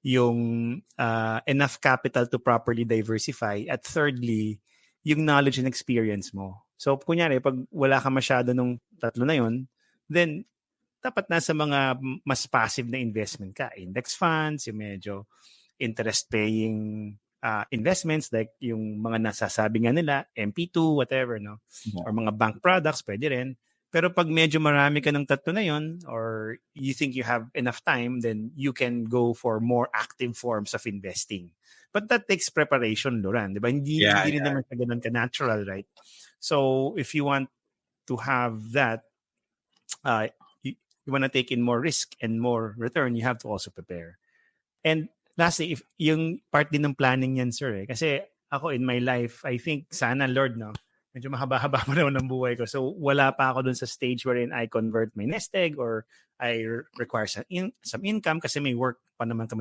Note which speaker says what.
Speaker 1: yung enough capital to properly diversify. At thirdly, yung knowledge and experience mo. So, kunyari, pag wala ka masyado nung tatlo na yun, then dapat nasa mga mas passive na investment ka. Index funds, yung medyo interest-paying investments like yung mga nasasabi nga nila, MP2, whatever, no?
Speaker 2: Yeah.
Speaker 1: Or mga bank products, pwede rin. Pero pag medyo marami ka ng tatlo na yun, or you think you have enough time, then you can go for more active forms of investing. But that takes preparation, Loran. Diba? Hindi rin naman sa ganun ka-natural, right? So, if you want to have that, you want to take in more risk and more return, you have to also prepare. And lastly, if yung part din ng planning yan, sir, kasi ako in my life, I think sana, Lord, no, medyo mahaba-haba pa naman ng buhay ko. So wala pa ako dun sa stage wherein I convert my nest egg or I require some income kasi may work pa naman kami